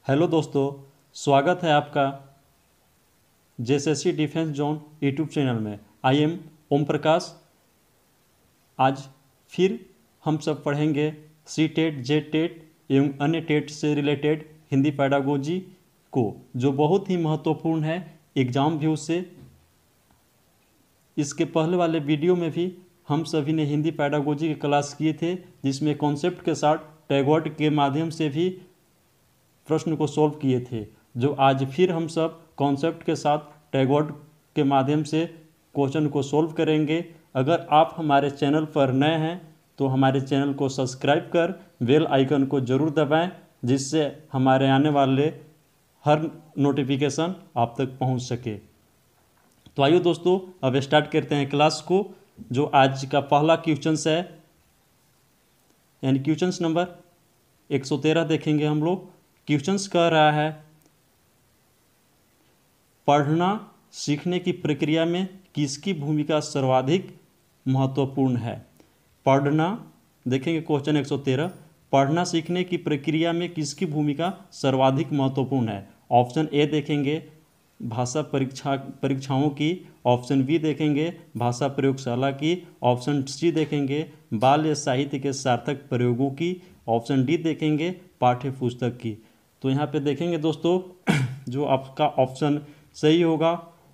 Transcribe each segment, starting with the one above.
Hello दोस्तों, स्वागत है आपका JSSC defence zone YouTube channel में। I am Om Prakash. आज फिर हम सब पढ़ेंगे सी टेट, जे टेट एवं अन्य टेट से रिलेटेड हिंदी पैडागोजी को, जो बहुत ही महत्वपूर्ण है एग्ज़ाम व्यू से। इसके पहले वाले वीडियो में भी हम सभी ने हिंदी पैडागोजी की क्लास किए थे, जिसमें कॉन्सेप्ट के साथ टैगोर के माध्यम से भी प्रश्न को सॉल्व किए थे। जो आज फिर हम सब कॉन्सेप्ट के साथ टैगोर के माध्यम से क्वेश्चन को सॉल्व करेंगे। अगर आप हमारे चैनल पर नए हैं तो हमारे चैनल को सब्सक्राइब कर बेल आइकन को ज़रूर दबाएं, जिससे हमारे आने वाले हर नोटिफिकेशन आप तक पहुंच सके। तो आइए दोस्तों, अब स्टार्ट करते हैं क्लास को। जो आज का पहला क्वेश्चन है, यानी क्वेश्चन नंबर 113 देखेंगे हम लोग। क्वेश्चंस कह रहा है, पढ़ना सीखने की प्रक्रिया में किसकी भूमिका सर्वाधिक महत्वपूर्ण है। पढ़ना, देखेंगे क्वेश्चन 113, पढ़ना सीखने की प्रक्रिया में किसकी भूमिका सर्वाधिक महत्वपूर्ण है। ऑप्शन ए देखेंगे भाषा परीक्षाओं की, ऑप्शन बी देखेंगे भाषा प्रयोगशाला की, ऑप्शन सी देखेंगे बाल्य साहित्य के सार्थक प्रयोगों की, ऑप्शन डी देखेंगे पाठ्य पुस्तक की। तो यहाँ पे देखेंगे दोस्तों, जो आपका ऑप्शन सही होगा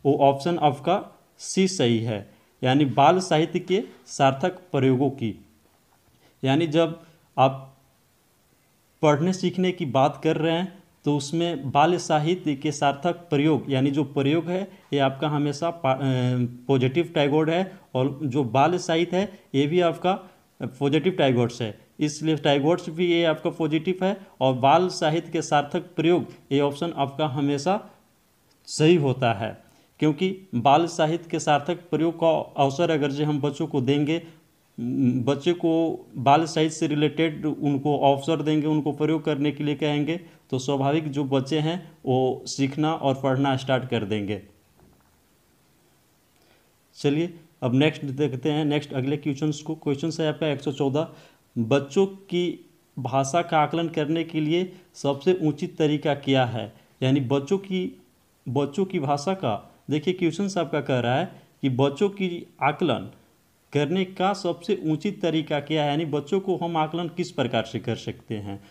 वो ऑप्शन आपका सी सही है, यानी बाल साहित्य के सार्थक प्रयोगों की। यानी जब आप पढ़ने सीखने की बात कर रहे हैं तो उसमें बाल साहित्य के सार्थक प्रयोग, यानी जो प्रयोग है ये आपका हमेशा पॉजिटिव टैगोर है, और जो बाल साहित्य है ये भी आपका पॉजिटिव टैगोर्स है, इसलिए टैगोर्स भी ये आपका पॉजिटिव है। और बाल साहित्य के सार्थक प्रयोग ये ऑप्शन आपका हमेशा सही होता है, क्योंकि बाल साहित्य के सार्थक प्रयोग का अवसर अगर जो हम बच्चों को देंगे, बच्चे को बाल साहित्य से रिलेटेड उनको अवसर देंगे, उनको प्रयोग करने के लिए कहेंगे, तो स्वाभाविक जो बच्चे हैं वो सीखना और पढ़ना स्टार्ट कर देंगे। चलिए अब नेक्स्ट देखते हैं, नेक्स्ट अगले क्वेश्चंस को। क्वेश्चन है आपका 114, बच्चों की भाषा का आकलन करने के लिए सबसे उचित तरीका क्या है। यानी बच्चों की भाषा का, देखिए क्वेश्चन आपका कह रहा है कि बच्चों की आकलन करने का सबसे उचित तरीका क्या है, यानी बच्चों को हम आकलन किस प्रकार से कर सकते हैं।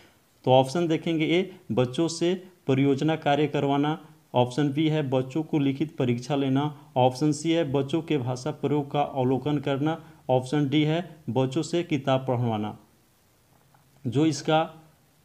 तो ऑप्शन देखेंगे ए बच्चों से परियोजना कार्य करवाना, ऑप्शन बी है बच्चों को लिखित परीक्षा लेना, ऑप्शन सी है बच्चों के भाषा प्रयोग का अवलोकन करना, ऑप्शन डी है बच्चों से किताब पढ़वाना। जो इसका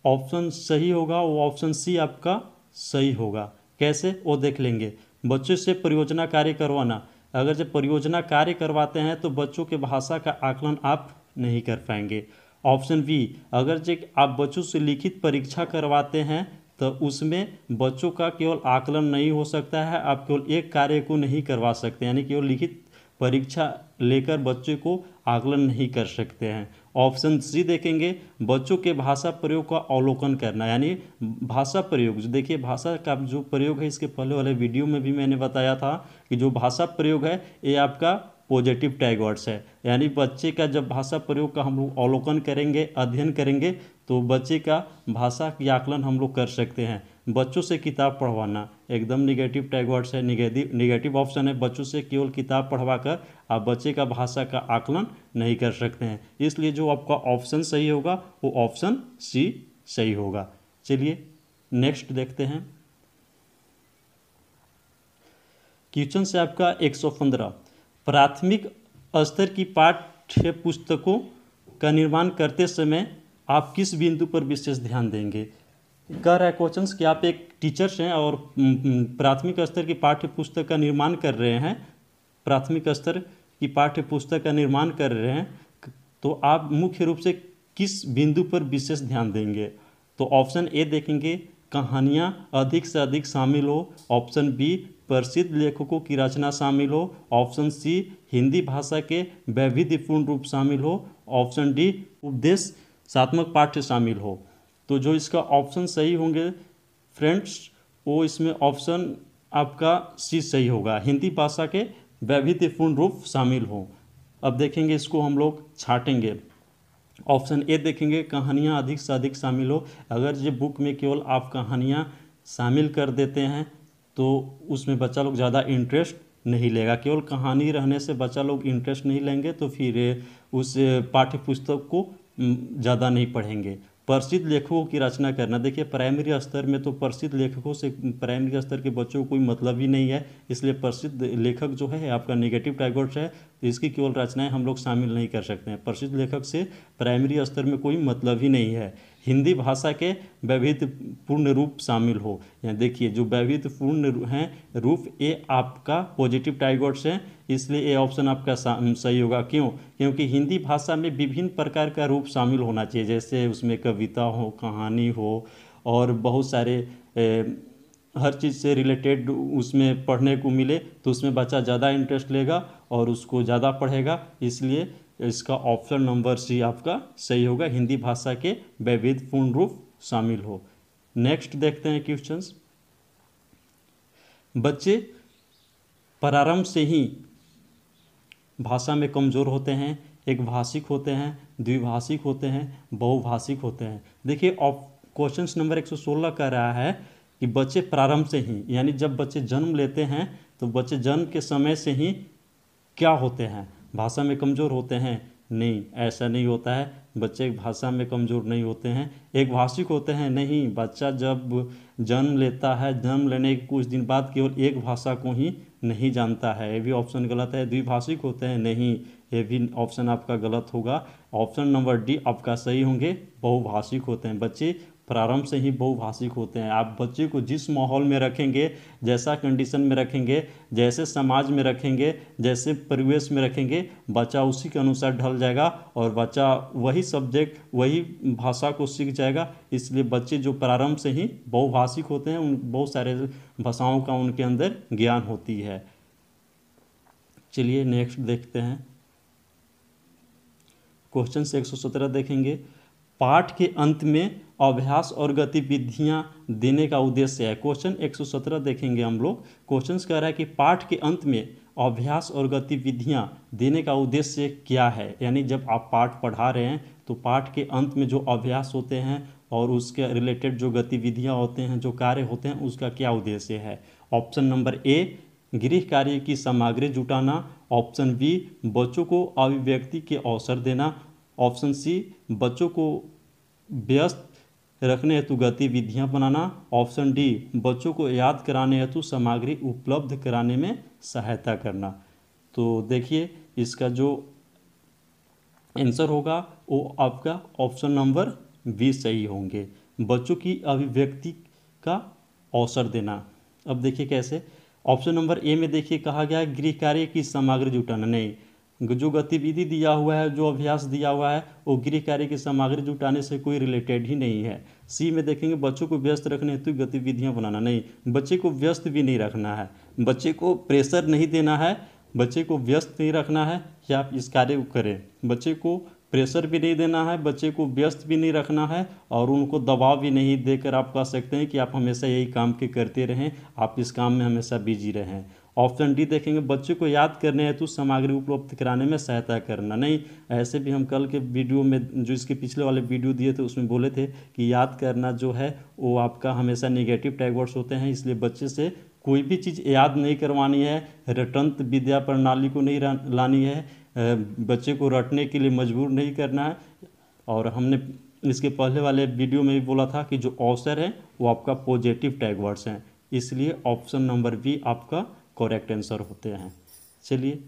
ऑप्शन सही होगा वो ऑप्शन सी आपका सही होगा। कैसे वो देख लेंगे। बच्चों से परियोजना कार्य करवाना, अगर जब परियोजना कार्य करवाते हैं तो बच्चों के भाषा का आकलन आप नहीं कर पाएंगे। ऑप्शन बी, अगर जो आप बच्चों से लिखित परीक्षा करवाते हैं तो उसमें बच्चों का केवल आकलन नहीं हो सकता है, आप केवल एक कार्य को नहीं करवा सकते, यानी केवल लिखित परीक्षा लेकर बच्चे को आकलन नहीं कर सकते हैं। ऑप्शन सी देखेंगे बच्चों के भाषा प्रयोग का अवलोकन करना, यानी भाषा प्रयोग, जो देखिए भाषा का जो प्रयोग है, इसके पहले वाले वीडियो में भी मैंने बताया था कि जो भाषा प्रयोग है ये आपका पॉजिटिव टैगोर्स है, यानी बच्चे का जब भाषा प्रयोग का हम लोग अवलोकन करेंगे, अध्ययन करेंगे, तो बच्चे का भाषा की आकलन हम लोग कर सकते हैं। बच्चों से किताब पढ़वाना एकदम निगेटिव टैगोर्स है, निगेटिव ऑप्शन है। बच्चों से केवल किताब पढ़वा कर आप बच्चे का भाषा का आकलन नहीं कर सकते हैं, इसलिए जो आपका ऑप्शन सही होगा वो ऑप्शन सी सही होगा। चलिए नेक्स्ट देखते हैं। क्वेश्चन से आपका 115, प्राथमिक स्तर की पाठ्य पुस्तकों का निर्माण करते समय आप किस बिंदु पर विशेष ध्यान देंगे। कह रहा है क्वेश्चन कि आप एक टीचर्स हैं और प्राथमिक स्तर की पाठ्य पुस्तक का निर्माण कर रहे हैं, प्राथमिक स्तर की पाठ्य पुस्तक का निर्माण कर रहे हैं, तो आप मुख्य रूप से किस बिंदु पर विशेष ध्यान देंगे। तो ऑप्शन ए देखेंगे कहानियाँ अधिक से अधिक शामिल हो, ऑप्शन बी प्रसिद्ध लेखकों की रचना शामिल हो, ऑप्शन सी हिंदी भाषा के वैविध्यपूर्ण रूप शामिल हो, ऑप्शन डी उपदेशात्मक पाठ्य शामिल हो। तो जो इसका ऑप्शन सही होंगे फ्रेंड्स, वो इसमें ऑप्शन आपका सी सही होगा, हिंदी भाषा के वैविध्यपूर्ण रूप शामिल हो। अब देखेंगे इसको हम लोग छाटेंगे। ऑप्शन ए देखेंगे कहानियाँ अधिक से अधिक शामिल हो। अगर ये बुक में केवल आप कहानियाँ शामिल कर देते हैं तो उसमें बच्चा लोग ज़्यादा इंटरेस्ट नहीं लेगा। केवल कहानी रहने से बच्चा लोग इंटरेस्ट नहीं लेंगे तो फिर उस पाठ्य पुस्तक को ज़्यादा नहीं पढ़ेंगे। प्रसिद्ध लेखकों की रचना करना, देखिए प्राइमरी स्तर में तो प्रसिद्ध लेखकों से प्राइमरी स्तर के बच्चों को कोई मतलब ही नहीं है, इसलिए प्रसिद्ध लेखक जो है आपका नेगेटिव टाइगर्स है, तो इसकी केवल रचनाएं हम लोग शामिल नहीं कर सकते हैं। प्रसिद्ध लेखक से प्राइमरी स्तर में कोई मतलब ही नहीं है। हिंदी भाषा के वैविध्यपूर्ण रूप शामिल हो, यहाँ देखिए जो वैविध्यपूर्ण हैं रूप, ये आपका पॉजिटिव टाइगर्स है, इसलिए ये ऑप्शन आपका सही होगा। क्यों? क्योंकि हिंदी भाषा में विभिन्न प्रकार का रूप शामिल होना चाहिए, जैसे उसमें कविता हो, कहानी हो और बहुत सारे हर चीज़ से रिलेटेड उसमें पढ़ने को मिले तो उसमें बच्चा ज़्यादा इंटरेस्ट लेगा और उसको ज़्यादा पढ़ेगा। इसलिए इसका ऑप्शन नंबर सी आपका सही होगा, हिंदी भाषा के वैविध्यपूर्ण रूप शामिल हो। नेक्स्ट देखते हैं क्वेश्चंस। बच्चे प्रारंभ से ही भाषा में कमज़ोर होते हैं, एक भाषिक होते हैं, द्विभाषिक होते हैं, बहुभाषिक होते हैं। देखिए क्वेश्चन नंबर 116 कह रहा है कि बच्चे प्रारंभ से ही, यानी जब बच्चे जन्म लेते हैं तो बच्चे जन्म के समय से ही क्या होते हैं, भाषा में कमज़ोर होते हैं? नहीं, ऐसा नहीं होता है। बच्चे भाषा में कमज़ोर नहीं होते हैं। एक भाषिक होते हैं? नहीं, बच्चा जब जन्म लेता है, जन्म लेने के कुछ दिन बाद केवल एक भाषा को ही नहीं जानता है, ये भी ऑप्शन गलत है। द्विभाषिक होते हैं? नहीं, ये भी ऑप्शन आपका गलत होगा। ऑप्शन नंबर डी आपका सही होंगे, बहुभाषिक होते हैं। बच्चे प्रारंभ से ही बहुभाषिक होते हैं। आप बच्चे को जिस माहौल में रखेंगे, जैसा कंडीशन में रखेंगे, जैसे समाज में रखेंगे, जैसे परिवेश में रखेंगे, बच्चा उसी के अनुसार ढल जाएगा और बच्चा वही सब्जेक्ट, वही भाषा को सीख जाएगा। इसलिए बच्चे जो प्रारंभ से ही बहुभाषिक होते हैं, उन बहुत सारे भाषाओं का उनके अंदर ज्ञान होती है। चलिए नेक्स्ट देखते हैं। क्वेश्चन 117 देखेंगे। पाठ के अंत में अभ्यास और गतिविधियां देने का उद्देश्य है। क्वेश्चन 117 देखेंगे हम लोग। क्वेश्चन कह रहा है कि पाठ के अंत में अभ्यास और गतिविधियां देने का उद्देश्य क्या है। यानी जब आप पाठ पढ़ा रहे हैं तो पाठ के अंत में जो अभ्यास होते हैं और उसके रिलेटेड जो गतिविधियां होते हैं, जो कार्य होते हैं, उसका क्या उद्देश्य है। ऑप्शन नंबर ए गृह कार्य की सामग्री जुटाना, ऑप्शन बी बच्चों को अभिव्यक्ति के अवसर देना, ऑप्शन सी बच्चों को व्यस्त रखने हेतु गतिविधियां बनाना, ऑप्शन डी बच्चों को याद कराने हेतु सामग्री उपलब्ध कराने में सहायता करना। तो देखिए इसका जो आंसर होगा वो आपका ऑप्शन नंबर बी सही होंगे, बच्चों की अभिव्यक्ति का अवसर देना। अब देखिए कैसे। ऑप्शन नंबर ए में देखिए कहा गया है गृह कार्य की सामग्री जुटाना। नहीं, जो गतिविधि दिया हुआ है, जो अभ्यास दिया हुआ है, वो गृह कार्य की सामग्री जुटाने से कोई रिलेटेड ही नहीं है। सी में देखेंगे बच्चों को व्यस्त रखने हेतु गतिविधियां बनाना। नहीं, बच्चे को व्यस्त भी नहीं रखना है, बच्चे को प्रेशर नहीं देना है, बच्चे को व्यस्त नहीं रखना है कि आप इस कार्य को करें। बच्चे को प्रेशर भी नहीं देना है, बच्चे को व्यस्त भी नहीं रखना है और उनको दबाव भी नहीं देकर आप कह सकते हैं कि आप हमेशा यही काम के करते रहें, आप इस काम में हमेशा बिजी रहें। ऑप्शन डी देखेंगे बच्चे को याद करने हेतु सामग्री उपलब्ध कराने में सहायता करना। नहीं, ऐसे भी हम कल के वीडियो में, जो इसके पिछले वाले वीडियो दिए थे, उसमें बोले थे कि याद करना जो है वो आपका हमेशा नेगेटिव टैग वर्ड्स होते हैं, इसलिए बच्चे से कोई भी चीज़ याद नहीं करवानी है, रटंत विद्या प्रणाली को नहीं लानी है, बच्चे को रटने के लिए मजबूर नहीं करना है। और हमने इसके पहले वाले वीडियो में भी बोला था कि जो अवसर है वो आपका पॉजिटिव टैग वर्ड्स हैं, इसलिए ऑप्शन नंबर बी आपका करेक्ट आंसर होते हैं। चलिए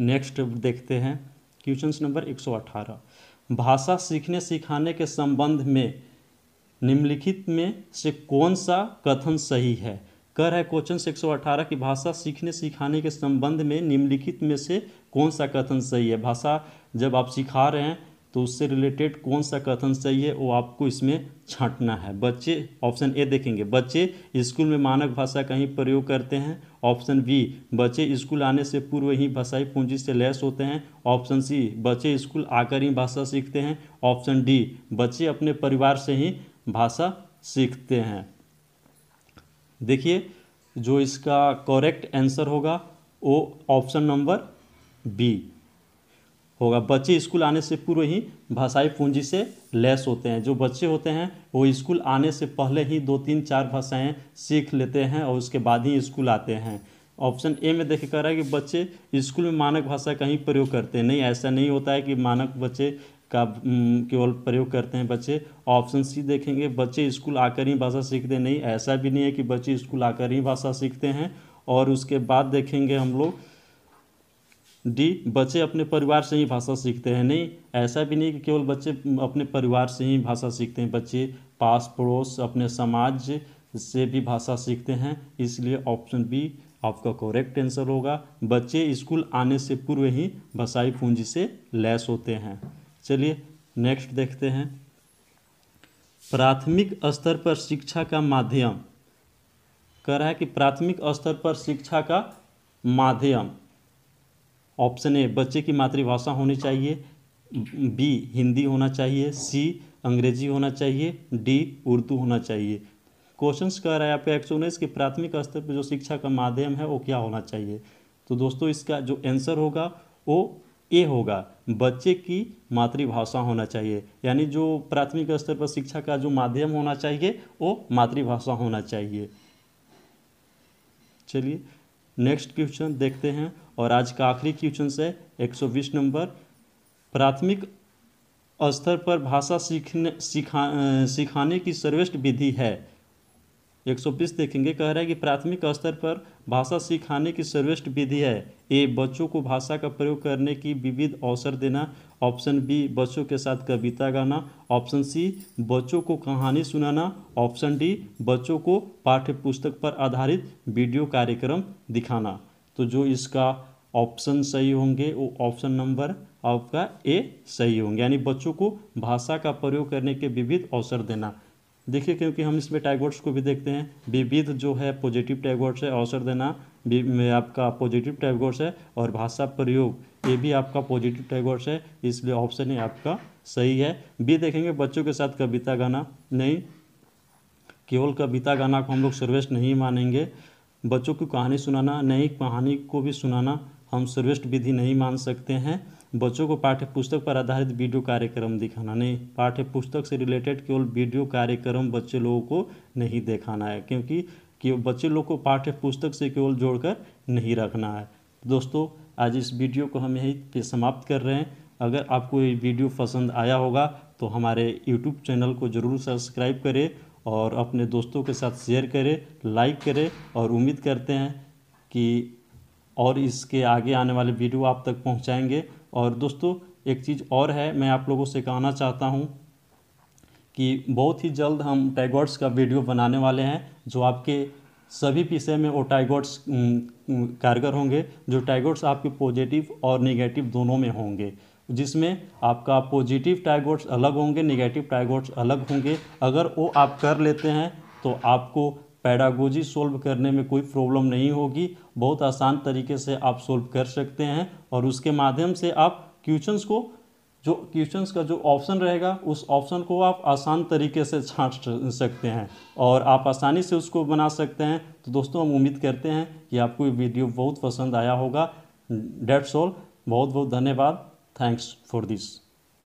नेक्स्ट देखते हैं क्वेश्चन नंबर 118। भाषा सीखने सिखाने के संबंध में निम्नलिखित में से कौन सा कथन सही है। कह रहा है क्वेश्चन 118 की भाषा सीखने सिखाने के संबंध में निम्नलिखित में से कौन सा कथन सही है। भाषा जब आप सिखा रहे हैं तो उससे रिलेटेड कौन सा कथन सही है वो आपको इसमें छांटना है। बच्चे, ऑप्शन ए देखेंगे बच्चे स्कूल में मानक भाषा का ही प्रयोग करते हैं, ऑप्शन बी बच्चे स्कूल आने से पूर्व ही भाषाई पूंजी से लैस होते हैं, ऑप्शन सी बच्चे स्कूल आकर ही भाषा सीखते हैं, ऑप्शन डी बच्चे अपने परिवार से ही भाषा सीखते हैं। देखिए जो इसका करेक्ट आंसर होगा वो ऑप्शन नंबर बी होगा। बच्चे स्कूल आने से पूर्व ही भाषाई पूंजी से लैस होते हैं। जो बच्चे होते हैं वो स्कूल आने से पहले ही 2-3-4 भाषाएं सीख लेते हैं और उसके बाद ही स्कूल आते हैं। ऑप्शन ए में देखे कह रहा है कि बच्चे स्कूल में मानक भाषा का ही प्रयोग करते हैं। नहीं, ऐसा नहीं होता है कि मानक बच्चे का केवल प्रयोग करते हैं बच्चे। ऑप्शन सी देखेंगे, बच्चे स्कूल आकर ही भाषा सीखते हैं। नहीं, ऐसा भी नहीं है कि बच्चे स्कूल आकर ही भाषा सीखते हैं। और उसके बाद देखेंगे हम लोग डी, बच्चे अपने परिवार से ही भाषा सीखते हैं। नहीं, ऐसा भी नहीं कि केवल बच्चे अपने परिवार से ही भाषा सीखते हैं। बच्चे पास पड़ोस अपने समाज से भी भाषा सीखते हैं। इसलिए ऑप्शन बी आपका करेक्ट आंसर होगा। बच्चे स्कूल आने से पूर्व ही भाषाई पूंजी से लैस होते हैं। चलिए नेक्स्ट देखते हैं। प्राथमिक स्तर पर शिक्षा का माध्यम, कह रहा है कि प्राथमिक स्तर पर शिक्षा का माध्यम। ऑप्शन ए, बच्चे की मातृभाषा होनी चाहिए। बी, हिंदी होना चाहिए। सी, अंग्रेजी होना चाहिए। डी, उर्दू होना चाहिए। क्वेश्चंस कह रहा है यहाँ पे 119 के प्राथमिक स्तर पर जो शिक्षा का माध्यम है वो क्या होना चाहिए। तो दोस्तों इसका जो आंसर होगा वो ए होगा, बच्चे की मातृभाषा होना चाहिए। यानी जो प्राथमिक स्तर पर शिक्षा का जो माध्यम होना चाहिए वो मातृभाषा होना चाहिए। चलिए नेक्स्ट क्वेश्चन देखते हैं और आज का आखिरी क्वेश्चन है 120 नंबर। प्राथमिक स्तर पर भाषा सिखाने की सर्वश्रेष्ठ विधि है। 120 देखेंगे, कह रहा है कि प्राथमिक स्तर पर भाषा सिखाने की सर्वश्रेष्ठ विधि है। ए, बच्चों को भाषा का प्रयोग करने की विविध अवसर देना। ऑप्शन बी, बच्चों के साथ कविता गाना। ऑप्शन सी, बच्चों को कहानी सुनाना। ऑप्शन डी, बच्चों को पाठ्य पुस्तक पर आधारित वीडियो कार्यक्रम दिखाना। तो जो इसका ऑप्शन सही होंगे वो ऑप्शन नंबर आपका ए सही होंगे, यानी बच्चों को भाषा का प्रयोग करने के विविध अवसर देना। देखिए क्योंकि हम इसमें टैग वर्ड्स को भी देखते हैं, विविध जो है पॉजिटिव टैग वर्ड्स है, अवसर देना में आपका पॉजिटिव टैग वर्ड्स है, और भाषा प्रयोग ये भी आपका पॉजिटिव टैग वर्ड्स है। इसलिए ऑप्शन ए आपका सही है। बी देखेंगे, बच्चों के साथ कविता गाना। नहीं, केवल कविता गाना को हम लोग सर्वश्रेष्ठ नहीं मानेंगे। बच्चों को कहानी सुनाना, नहीं, कहानी को भी सुनाना हम सर्वश्रेष्ठ विधि नहीं मान सकते हैं। बच्चों को पाठ्य पुस्तक पर आधारित वीडियो कार्यक्रम दिखाना, नहीं, पाठ्य पुस्तक से रिलेटेड केवल वीडियो कार्यक्रम बच्चे लोगों को नहीं दिखाना है, क्योंकि बच्चे लोग को पाठ्य पुस्तक से केवल जोड़कर नहीं रखना है। दोस्तों आज इस वीडियो को हम यहीं पे समाप्त कर रहे हैं। अगर आपको ये वीडियो पसंद आया होगा तो हमारे यूट्यूब चैनल को ज़रूर सब्सक्राइब करें और अपने दोस्तों के साथ शेयर करें, लाइक करें, और उम्मीद करते हैं कि और इसके आगे आने वाले वीडियो आप तक पहुंचाएंगे। और दोस्तों एक चीज़ और है, मैं आप लोगों से कहना चाहता हूं कि बहुत ही जल्द हम टैग वर्ड्स का वीडियो बनाने वाले हैं, जो आपके सभी विषय में वो टैग वर्ड्स कारगर होंगे। जो टैग वर्ड्स आपके पॉजिटिव और नेगेटिव दोनों में होंगे, जिसमें आपका पॉजिटिव टैग वर्ड्स अलग होंगे, नेगेटिव टैग वर्ड्स अलग होंगे। अगर वो आप कर लेते हैं तो आपको पैडागोजी सोल्व करने में कोई प्रॉब्लम नहीं होगी। बहुत आसान तरीके से आप सोल्व कर सकते हैं, और उसके माध्यम से आप क्वेश्चंस का जो ऑप्शन रहेगा उस ऑप्शन को आप आसान तरीके से छांट सकते हैं और आप आसानी से उसको बना सकते हैं। तो दोस्तों हम उम्मीद करते हैं कि आपको ये वीडियो बहुत पसंद आया होगा। डेट्स ऑल, बहुत बहुत धन्यवाद। Thanks for this.